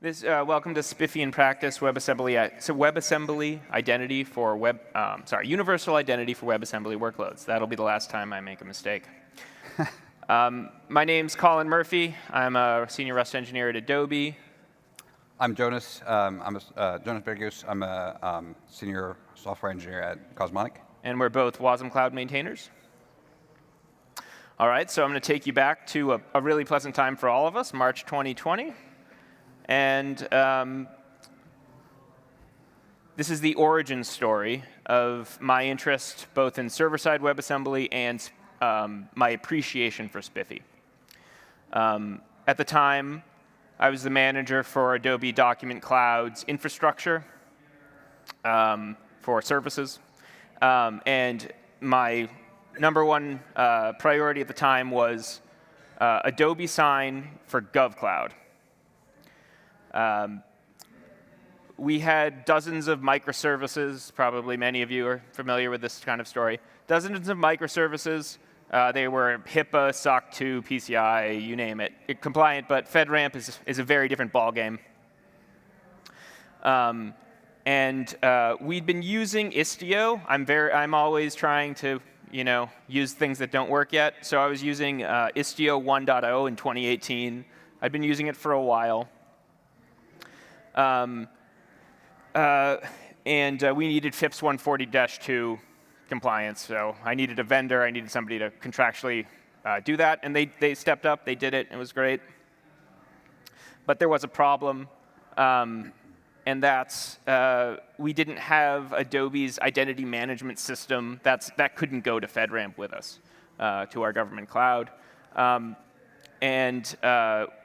Welcome to SPIFFE in practice, WebAssembly Identity for Universal Identity for WebAssembly Workloads. That'll be the last time I make a mistake. My name's Colin Murphy. I'm a senior Rust engineer at Adobe. I'm Joonas. Joonas Bergius. I'm a senior software engineer at Cosmonic. And we're both wasmCloud maintainers. All right, so I'm going to take you back to a really pleasant time for all of us, March 2020. And this is the origin story of my interest both in server-side WebAssembly and my appreciation for SPIFFE. At the time, I was the manager for Adobe Document Cloud's infrastructure for services. And my number one priority at the time was Adobe Sign for GovCloud. We had dozens of microservices. Probably many of you are familiar with this kind of story. Dozens of microservices. They were HIPAA, SOC 2, PCI, you name it, compliant, but FedRAMP is a very different ballgame. We'd been using Istio. I'm always trying to use things that don't work yet. So I was using Istio 1.0 in 2018. I'd been using it for a while. We needed FIPS 140-2 compliance, so I needed a vendor. I needed somebody to contractually do that, and they stepped up. They did it. It was great. But there was a problem, and that's we didn't have Adobe's identity management system. That couldn't go to FedRAMP with us to our government cloud.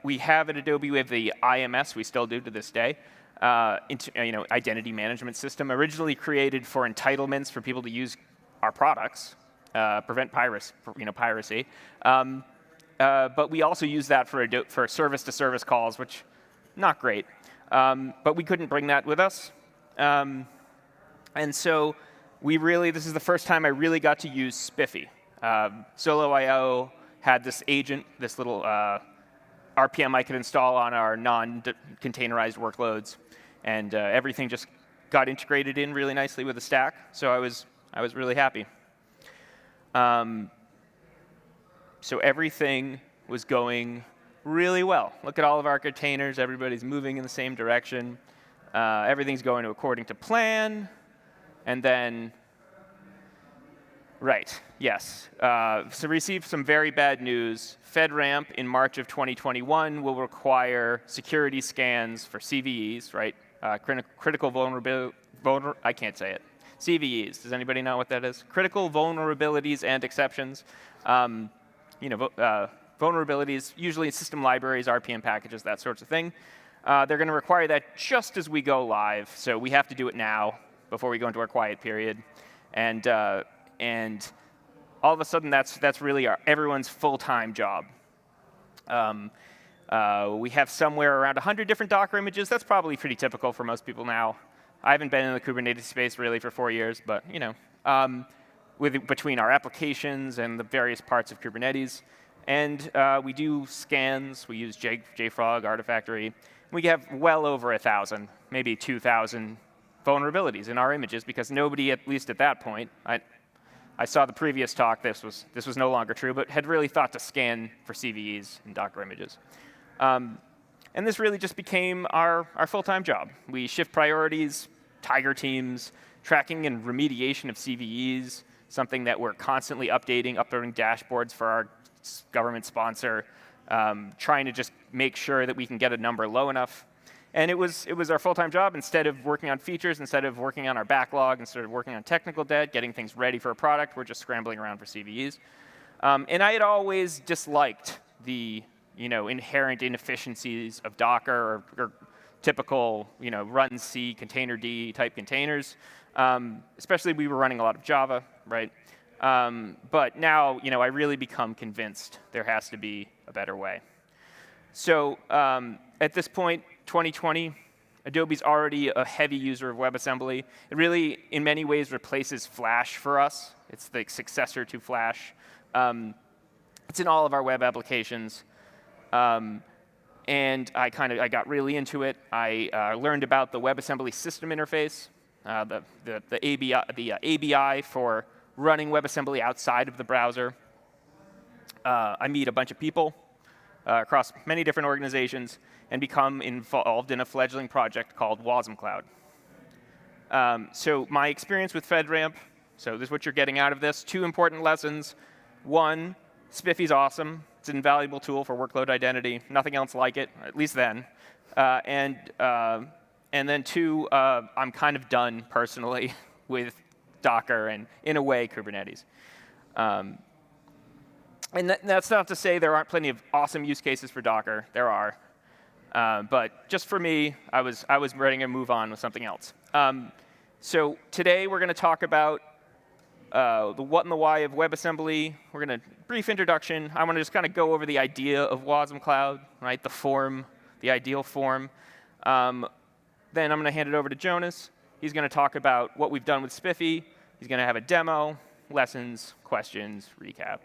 We have at Adobe, we have the IMS, we still do to this day, identity management system, originally created for entitlements for people to use our products, prevent piracy. But we also use that for service-to-service calls, which not great. But we couldn't bring that with us. And so this is the first time I really got to use SPIFFE. Solo.io had this agent, this little RPM I could install on our non-containerized workloads, and everything just got integrated in really nicely with the stack. So I was really happy. So everything was going really well. Look at all of our containers. Everybody's moving in the same direction. Everything's going according to plan. And then, right, yes. So received some very bad news. FedRAMP in March of 2021 will require security scans for CVEs, right? Critical vulnerability. I can't say it. CVEs. Does anybody know what that is? Critical vulnerabilities and exceptions. Vulnerabilities, usually in system libraries, RPM packages, that sorts of thing. They're going to require that just as we go live. So we have to do it now before we go into our quiet period. And all of a sudden, that's really everyone's full-time job. We have somewhere around 100 different Docker images. That's probably pretty typical for most people now. I haven't been in the Kubernetes space really for 4 years, but between our applications and the various parts of Kubernetes. And we do scans. We use JFrog, Artifactory. We have well over 1,000, maybe 2,000 vulnerabilities in our images because nobody, at least at that point, I saw the previous talk, this was no longer true, but had really thought to scan for CVEs in Docker images. And this really just became our full-time job. We shift priorities, Tiger teams, tracking and remediation of CVEs, something that we're constantly updating dashboards for our government sponsor, trying to just make sure that we can get a number low enough. And it was our full-time job. Instead of working on features, instead of working on our backlog, instead of working on technical debt, getting things ready for a product, we're just scrambling around for CVEs. And I had always disliked the inherent inefficiencies of Docker or typical run C, container D type containers. Especially we were running a lot of Java, right? But now I really become convinced there has to be a better way. So at this point, 2020, Adobe's already a heavy user of WebAssembly. It really, in many ways, replaces Flash for us. It's the successor to Flash. It's in all of our web applications. And I got really into it. I learned about the WebAssembly system interface, the ABI for running WebAssembly outside of the browser. I meet a bunch of people across many different organizations and become involved in a fledgling project called wasmCloud. So my experience with FedRAMP, so this is what you're getting out of this. 2 important lessons. 1, SPIFFE is awesome. It's an invaluable tool for workload identity. Nothing else like it, at least then. And then 2, I'm kind of done personally with Docker and, in a way, Kubernetes. And that's not to say there aren't plenty of awesome use cases for Docker. There are. But just for me, I was ready to move on with something else. So today we're going to talk about the what and the why of WebAssembly. We're going to brief introduction. I want to just kind of go over the idea of wasmCloud, right? The form, the ideal form. Then I'm going to hand it over to Joonas. He's going to talk about what we've done with SPIFFE. He's going to have a demo, lessons, questions, recap.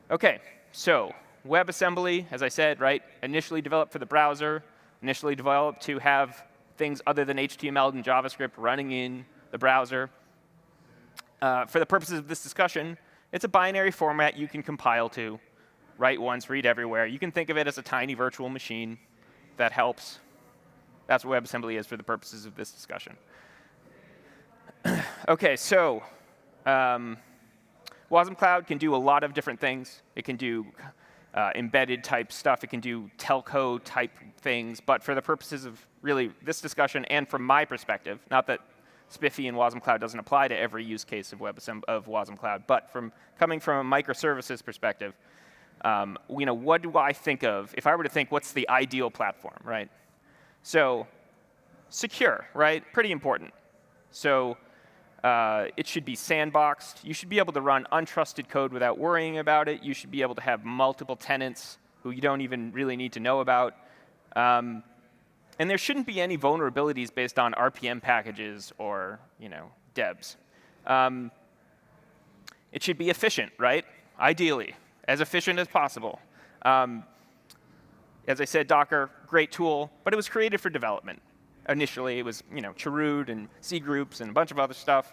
OK, so WebAssembly, as I said, right, initially developed for the browser, initially developed to have things other than HTML and JavaScript running in the browser. For the purposes of this discussion, it's a binary format you can compile to, write once, read everywhere. You can think of it as a tiny virtual machine. That helps. That's what WebAssembly is for the purposes of this discussion. OK, so wasmCloud can do a lot of different things. It can do embedded type stuff. It can do telco type things. But for the purposes of really this discussion and from my perspective, not that SPIFFE and wasmCloud doesn't apply to every use case of wasmCloud, but coming from a microservices perspective, what do I think of if I were to think what's the ideal platform, right? So secure, right? Pretty important. So it should be sandboxed. You should be able to run untrusted code without worrying about it. You should be able to have multiple tenants who you don't even really need to know about. And there shouldn't be any vulnerabilities based on RPM packages or debs. It should be efficient, right? Ideally, as efficient as possible. As I said, Docker, great tool, but it was created for development. Initially, it was Chroot and C groups and a bunch of other stuff.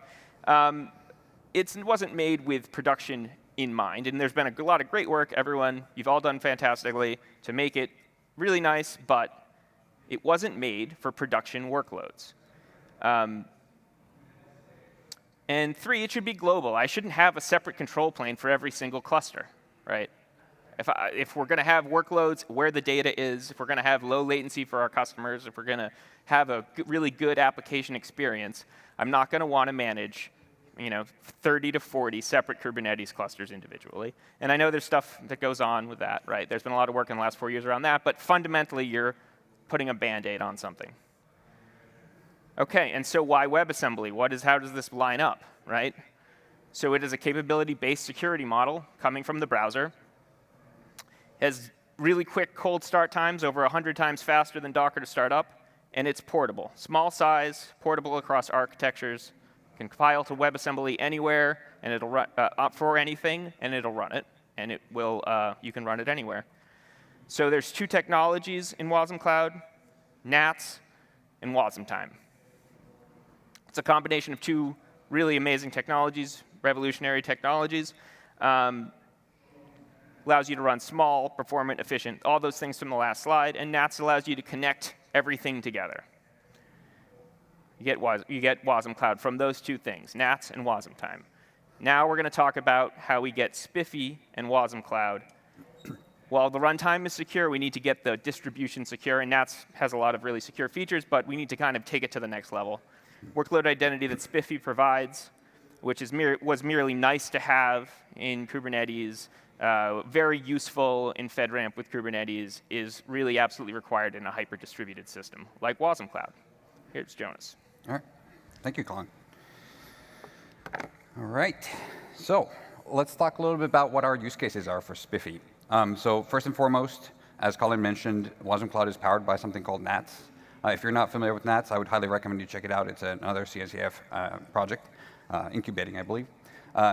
It wasn't made with production in mind, and there's been a lot of great work. Everyone, you've all done fantastically to make it really nice, but it wasn't made for production workloads. And 3, it should be global. I shouldn't have a separate control plane for every single cluster, right? If we're going to have workloads where the data is, if we're going to have low latency for our customers, if we're going to have a really good application experience, I'm not going to want to manage 30 to 40 separate Kubernetes clusters individually. And I know there's stuff that goes on with that, right? There's been a lot of work in the last 4 years around that. But fundamentally, you're putting a Band-Aid on something. OK, and so why WebAssembly? How does this line up, right? So it is a capability-based security model coming from the browser. Has really quick cold start times, over 100 times faster than Docker to start up, and it's portable. Small size, portable across architectures, can compile to WebAssembly anywhere, and it'll run for anything, and it'll run it, and it will. You can run it anywhere. So there's 2 technologies in wasmCloud, NATS and wasmTime. It's a combination of 2 really amazing technologies, revolutionary technologies. Allows you to run small, performant, efficient, all those things from the last slide. And NATS allows you to connect everything together. You get wasmCloud from those 2 things, NATS and wasmTime. Now we're going to talk about how we get SPIFFE and wasmCloud. While the runtime is secure, we need to get the distribution secure. And NATS has a lot of really secure features, but we need to kind of take it to the next level. Workload identity that SPIFFE provides, which was merely nice to have in Kubernetes, very useful in FedRAMP with Kubernetes, is really absolutely required in a hyper-distributed system like wasmCloud. Here's Joonas. All right. Thank you, Colin. All right. So let's talk a little bit about what our use cases are for SPIFFE. So first and foremost, as Colin mentioned, wasmCloud is powered by something called NATS. If you're not familiar with NATS, I would highly recommend you check it out. It's another CNCF project, incubating, I believe.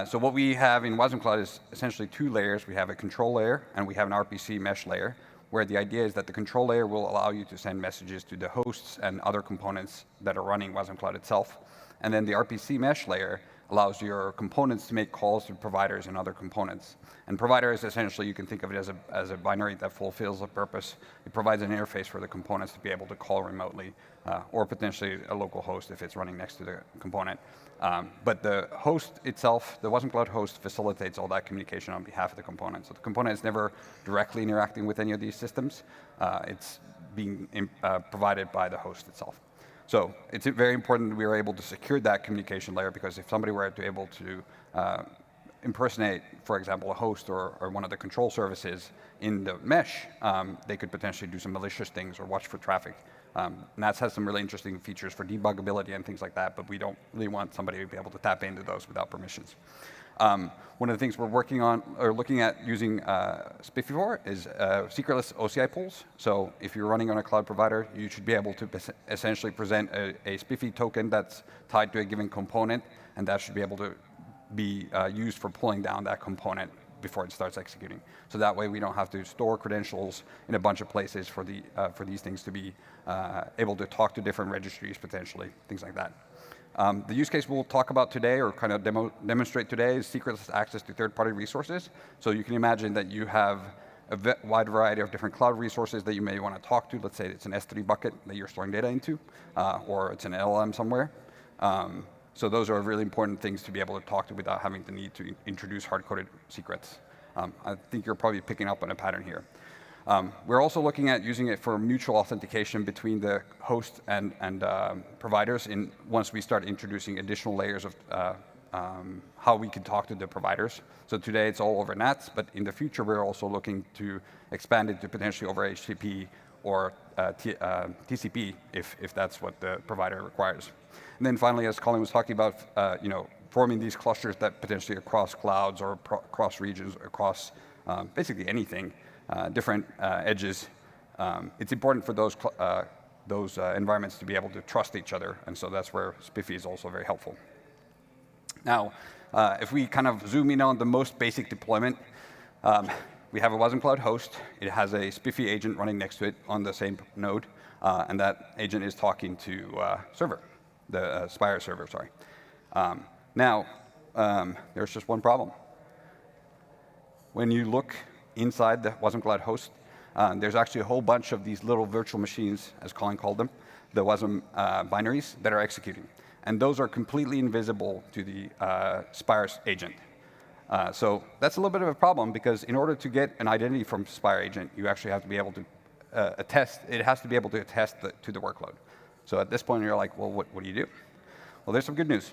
So what we have in wasmCloud is essentially 2 layers. We have a control layer, and we have an RPC mesh layer. where the idea is that the control layer will allow you to send messages to the hosts and other components that are running wasmCloud itself. And then the RPC mesh layer allows your components to make calls to providers and other components. And providers, essentially, you can think of it as a binary that fulfills a purpose. It provides an interface for the components to be able to call remotely, or potentially a local host if it's running next to the component. But the host itself, the wasmCloud host, facilitates all that communication on behalf of the component. So the component is never directly interacting with any of these systems. It's being provided by the host itself. So it's very important that we are able to secure that communication layer, because if somebody were to be able to impersonate, for example, a host or one of the control services in the mesh, they could potentially do some malicious things or watch for traffic. NATS has some really interesting features for debuggability and things like that, but we don't really want somebody to be able to tap into those without permissions. One of the things we're working on or looking at using SPIFFE for is secretless OCI pools. So if you're running on a cloud provider, you should be able to essentially present a SPIFFE token that's tied to a given component, and that should be able to be used for pulling down that component before it starts executing. So that way we don't have to store credentials in a bunch of places for these things to be able to talk to different registries potentially, things like that. The use case we'll talk about today, or kind of demonstrate today, is secretless access to third-party resources. So you can imagine that you have a wide variety of different cloud resources that you may want to talk to. Let's say it's an S3 bucket that you're storing data into, or it's an LLM somewhere. So those are really important things to be able to talk to without having the need to introduce hard-coded secrets. I think you're probably picking up on a pattern here. We're also looking at using it for mutual authentication between the host and providers once we start introducing additional layers of how we can talk to the providers. So today it's all over NATS, but in the future we're also looking to expand it to potentially over HTTP or TCP if that's what the provider requires. And then finally, as Colin was talking about, forming these clusters that potentially across clouds or across regions, across basically anything, different edges. It's important for those environments to be able to trust each other, and so that's where SPIFFE is also very helpful. Now, if we kind of zoom in on the most basic deployment, we have a wasmCloud host. It has a SPIFFE agent running next to it on the same node, and that agent is talking to server, the Spire server, sorry. Now, there's just one problem. When you look inside the wasmCloud host, there's actually a whole bunch of these little virtual machines, as Colin called them, the wasm binaries that are executing. And those are completely invisible to the Spire agent. So that's a little bit of a problem, because in order to get an identity from Spire agent, you actually have to be able to attest. It has to be able to attest to the workload. So at this point, you're like, well, what do you do? Well, there's some good news.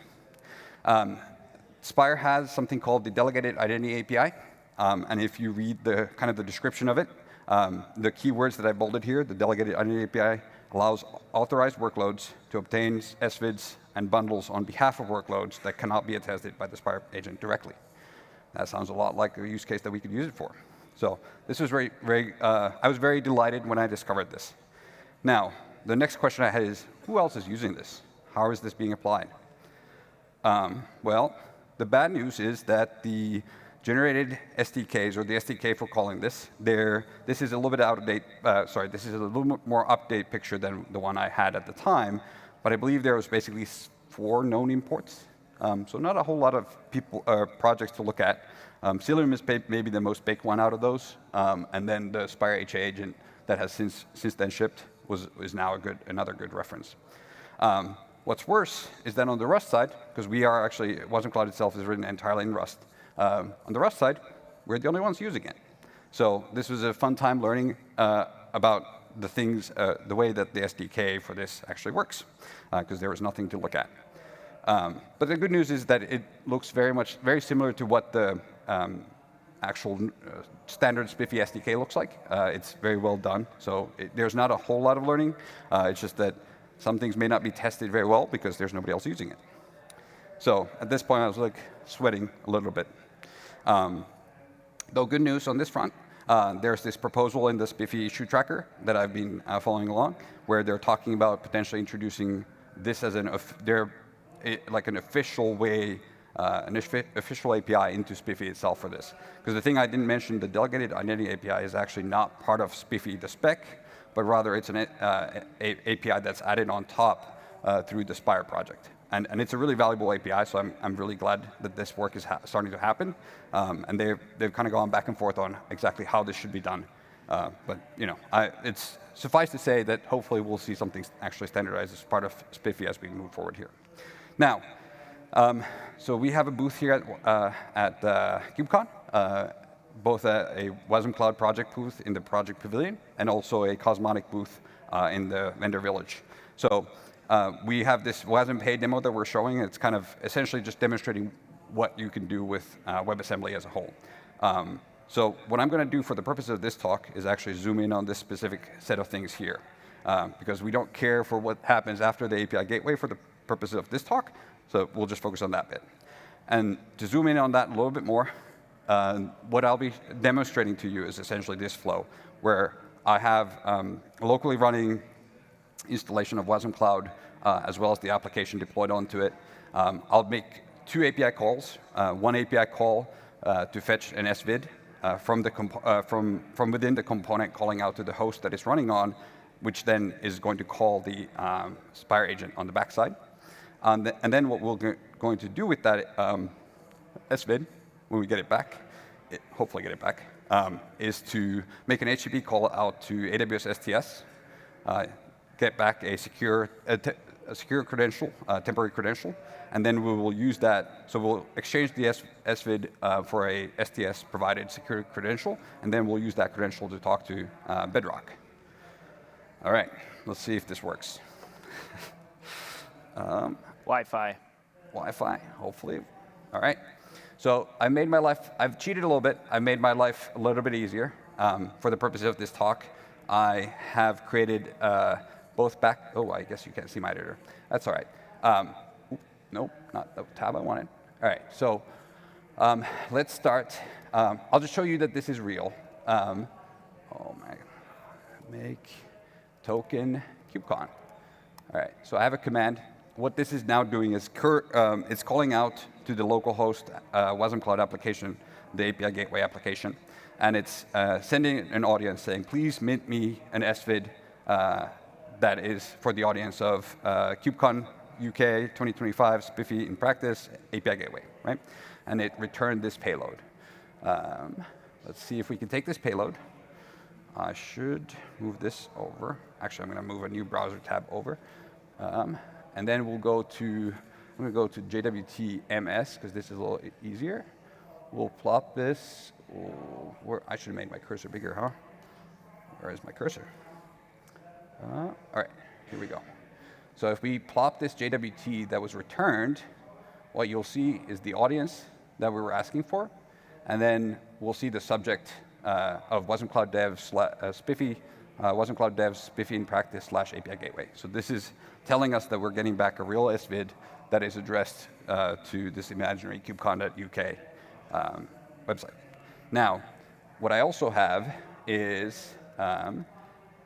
Spire has something called the Delegated Identity API. And if you read the kind of the description of it, the keywords that I bolded here, the Delegated Identity API allows authorized workloads to obtain SVIDs and bundles on behalf of workloads that cannot be attested by the Spire agent directly. That sounds a lot like a use case that we could use it for. So this was I was very delighted when I discovered this. Now, the next question I had is, who else is using this? How is this being applied? Well, the bad news is that the generated SDKs, or the SDK for calling this, this is a little bit out of date. This is a little bit more up-to-date picture than the one I had at the time. But I believe there was basically 4 known imports. So not a whole lot of projects to look at. Cilium is maybe the most baked one out of those. And then the Spire HA agent that has since then shipped is now another good reference. What's worse is that on the Rust side, because wasmCloud itself is written entirely in Rust. On the Rust side, we're the only ones using it. So this was a fun time learning about the things, the way that the SDK for this actually works, because there was nothing to look at. But the good news is that it looks very similar to what the actual standard SPIFFE SDK looks like. It's very well done, so there's not a whole lot of learning. It's just that some things may not be tested very well because there's nobody else using it. So at this point, I was like sweating a little bit. Though good news on this front, there's this proposal in the SPIFFE issue tracker that I've been following along, where they're talking about potentially introducing this as an official way an official API into SPIFFE itself for this. Because the thing I didn't mention, the delegated identity API is actually not part of SPIFFE, the spec, but rather it's an API that's added on top through the Spire project. And it's a really valuable API, so I'm really glad that this work is starting to happen. And they've kind of gone back and forth on exactly how this should be done. But it's suffice to say that hopefully we'll see something actually standardized as part of SPIFFE as we move forward here. Now, so we have a booth here at KubeCon, both a wasmCloud project booth in the project pavilion and also a Cosmonic booth in the vendor village. So we have this wasm-pay demo that we're showing. It's kind of essentially just demonstrating what you can do with WebAssembly as a whole. So what I'm going to do for the purpose of this talk is actually zoom in on this specific set of things here. Because we don't care for what happens after the API gateway for the purposes of this talk, so we'll just focus on that bit. And to zoom in on that a little bit more, what I'll be demonstrating to you is essentially this flow, where I have a locally running installation of wasmCloud, as well as the application deployed onto it. I'll make 2 API calls, one API call to fetch an SVID from within the component calling out to the host that it's running on, which then is going to call the Spire agent on the backside. And then what we're going to do with that SVID, when we get it back, hopefully get it back, is to make an HTTP call out to AWS STS, get back a secure credential, temporary credential, and then we will use that. So we'll exchange the SVID for a STS-provided secure credential, and then we'll use that credential to talk to Bedrock. All right, let's see if this works. Wi-Fi. Wi-Fi, hopefully. All right. So I've cheated a little bit. I made my life a little bit easier. For the purpose of this talk, I have created both I guess you can't see my editor. That's all right. Nope, not the tab I wanted. All right, so let's start. I'll just show you that this is real. Oh my, make token KubeCon. All right, so I have a command. What this is now doing is it's calling out to the local host wasmCloud application, the API gateway application, and it's sending an audience saying, please mint me an SVID that is for the audience of KubeCon UK 2025 SPIFFE in practice API gateway, right? And it returned this payload. Let's see if we can take this payload. I should move this over. Actually, I'm going to move a new browser tab over. And then I'm going to go to JWT-MS, because this is a little easier. We'll plop this. I should have made my cursor bigger, huh? Where is my cursor? All right, here we go. So if we plop this JWT that was returned, what you'll see is the audience that we were asking for, and then we'll see the subject of wasmCloud dev SPIFFE, wasmCloud dev SPIFFE in practice / API gateway. So this is telling us that we're getting back a real SVID that is addressed to this imaginary KubeCon.uk website. Now, what I also have is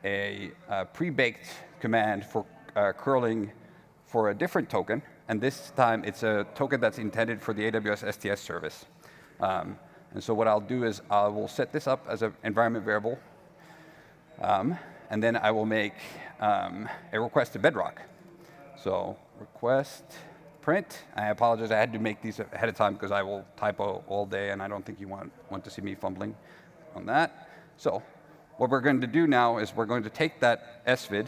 a pre-baked command for curling for a different token, and this time it's a token that's intended for the AWS STS service. And so what I'll do is I will set this up as an environment variable, and then I will make a request to Bedrock. So request print. I apologize, I had to make these ahead of time because I will typo all day, and I don't think you want to see me fumbling on that. So what we're going to do now is we're going to take that SVID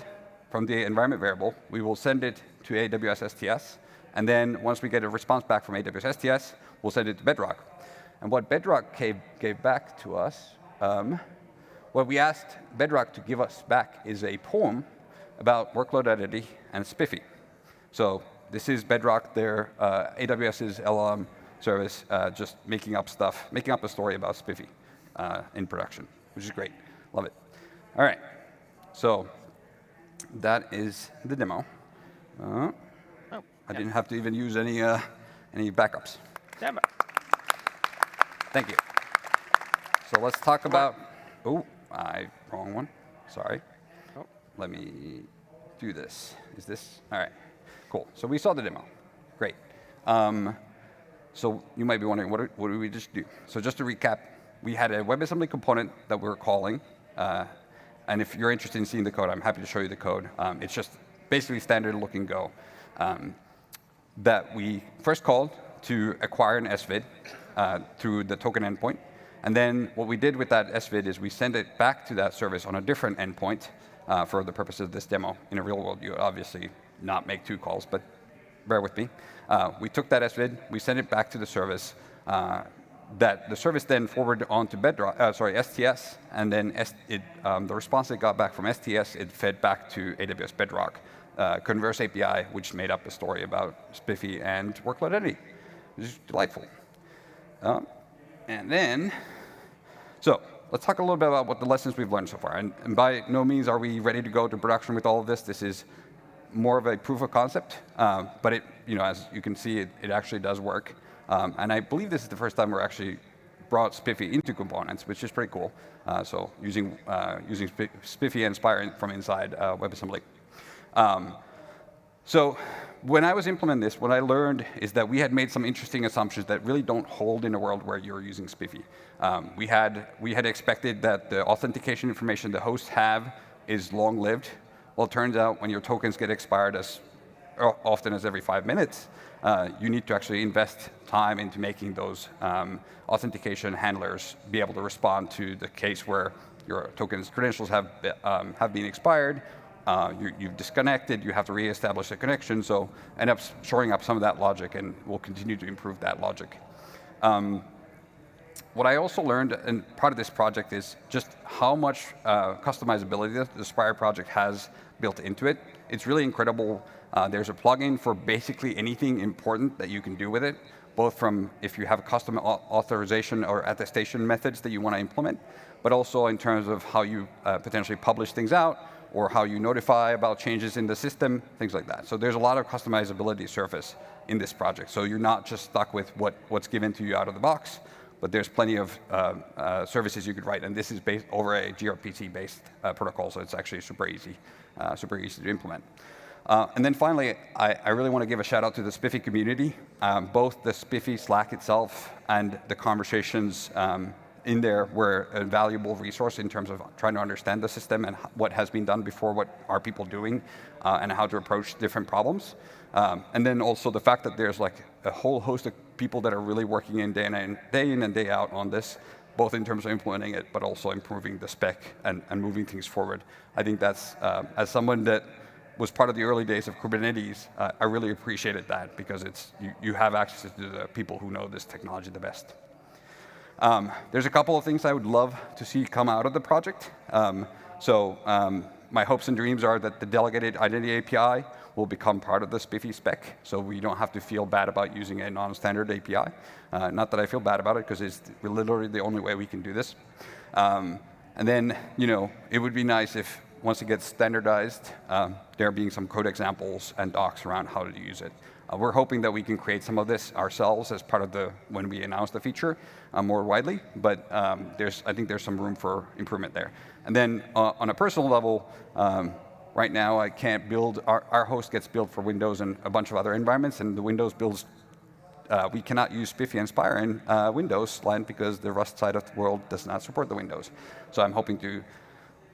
from the environment variable. We will send it to AWS STS, and then once we get a response back from AWS STS, we'll send it to Bedrock. And what Bedrock gave back to us, what we asked Bedrock to give us back is a poem about workload identity and SPIFFE. So this is Bedrock, their AWS's LLM service, just making up a story about SPIFFE in production, which is great. Love it. All right, so that is the demo. I didn't have to even use any backups. Damn it. Thank you. So let's talk about. Oh, wrong one. Sorry. Oh. Let me do this. Is this all right? Cool. So we saw the demo. Great. So you might be wondering, what did we just do? So just to recap, we had a WebAssembly component that we were calling. And if you're interested in seeing the code, I'm happy to show you the code. It's just basically standard looking Go that we first called to acquire an SVID through the token endpoint. And then what we did with that SVID is we sent it back to that service on a different endpoint for the purpose of this demo. In a real world, you would obviously not make 2 calls, but bear with me. We took that SVID, we sent it back to the service, that the service then forwarded on to STS, and then the response it got back from STS, it fed back to AWS Bedrock Converse API, which made up a story about SPIFFE and Workload Identity, which is delightful. And then, so let's talk a little bit about what the lessons we've learned so far. And by no means are we ready to go to production with all of this. This is more of a proof of concept, but it, as you can see, it actually does work. And I believe this is the first time we're actually brought SPIFFE into components, which is pretty cool. So using SPIFFE and Spire from inside WebAssembly. So when I was implementing this, what I learned is that we had made some interesting assumptions that really don't hold in a world where you're using SPIFFE. We had expected that the authentication information the hosts have is long-lived. Well, it turns out when your tokens get expired as often as every 5 minutes, you need to actually invest time into making those authentication handlers be able to respond to the case where your token's credentials have been expired. You've disconnected, you have to reestablish a connection, so end up shoring up some of that logic, and we'll continue to improve that logic. What I also learned, and part of this project, is just how much customizability the Spire project has built into it. It's really incredible. There's a plugin for basically anything important that you can do with it, both from if you have custom authorization or attestation methods that you want to implement, but also in terms of how you potentially publish things out, or how you notify about changes in the system, things like that. So there's a lot of customizability surface in this project. So you're not just stuck with what's given to you out of the box, but there's plenty of services you could write. And this is based over a gRPC-based protocol, so it's actually super easy to implement. And then finally, I really want to give a shout out to the SPIFFE community. Both the SPIFFE Slack itself and the conversations in there were a valuable resource in terms of trying to understand the system and what has been done before, what are people doing, and how to approach different problems. And then also the fact that there's like a whole host of people that are really working in day in and day out on this, both in terms of implementing it, but also improving the spec and moving things forward. I think that's, as someone that was part of the early days of Kubernetes, I really appreciated that, because you have access to the people who know this technology the best. There's a couple of things I would love to see come out of the project. My hopes and dreams are that the delegated identity API will become part of the SPIFFE spec, so we don't have to feel bad about using a non-standard API. Not that I feel bad about it, because it's literally the only way we can do this. And then, it would be nice if, once it gets standardized, there being some code examples and docs around how to use it. We're hoping that we can create some of this ourselves as part of when we announce the feature more widely, but I think there's some room for improvement there. And then on a personal level, right now I can't build, our host gets built for Windows and a bunch of other environments, and the Windows builds, we cannot use SPIFFE and Spire in Windows land because the Rust side of the world does not support the Windows. So I'm hoping to,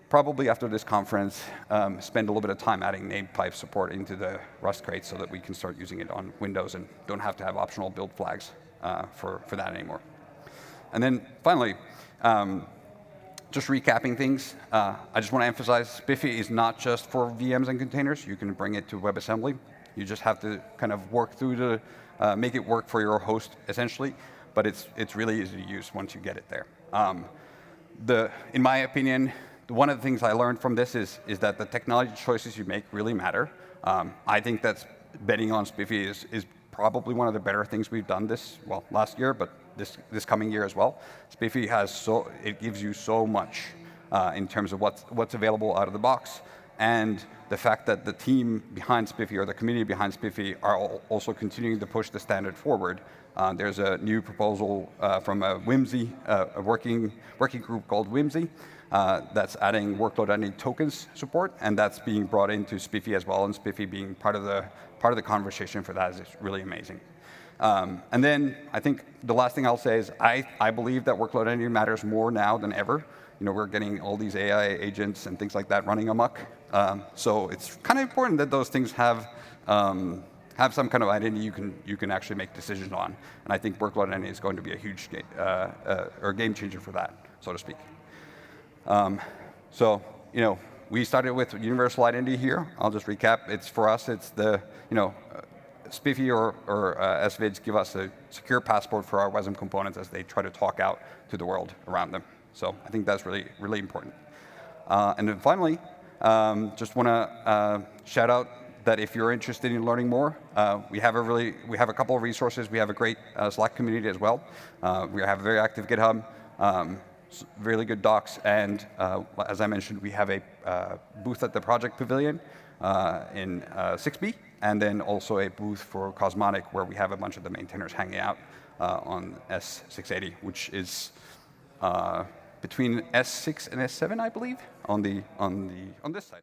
probably after this conference, spend a little bit of time adding named pipe support into the Rust crate so that we can start using it on Windows and don't have to have optional build flags for that anymore. And then finally, just recapping things, I just want to emphasize SPIFFE is not just for VMs and containers. You can bring it to WebAssembly. You just have to kind of work through make it work for your host, essentially, but it's really easy to use once you get it there. In my opinion, one of the things I learned from this is that the technology choices you make really matter. I think that betting on SPIFFE is probably one of the better things we've done last year, but this coming year as well. SPIFFE it gives you so much in terms of what's available out of the box, and the fact that the team behind SPIFFE, or the community behind SPIFFE, are also continuing to push the standard forward. There's a new proposal from a WMSI, a working group called WMSI, that's adding workload identity tokens support, and that's being brought into SPIFFE as well, and SPIFFE being part of the conversation for that is really amazing. And then I think the last thing I'll say is I believe that workload identity matters more now than ever. We're getting all these AI agents and things like that running amok. So it's kind of important that those things have some kind of identity you can actually make decisions on. And I think workload identity is going to be a huge game changer for that, so to speak. So we started with universal identity here. I'll just recap. For us, it's the SPIFFE or SVIDs give us a secure passport for our WASM components as they try to talk out to the world around them. So I think that's really, really important. And then finally, just want to shout out that if you're interested in learning more, we have a couple of resources. We have a great Slack community as well. We have a very active GitHub, really good docs, and as I mentioned, we have a booth at the Project Pavilion in 6B, and then also a booth for Cosmonic where we have a bunch of the maintainers hanging out on S680, which is between S6 and S7, I believe, on this side.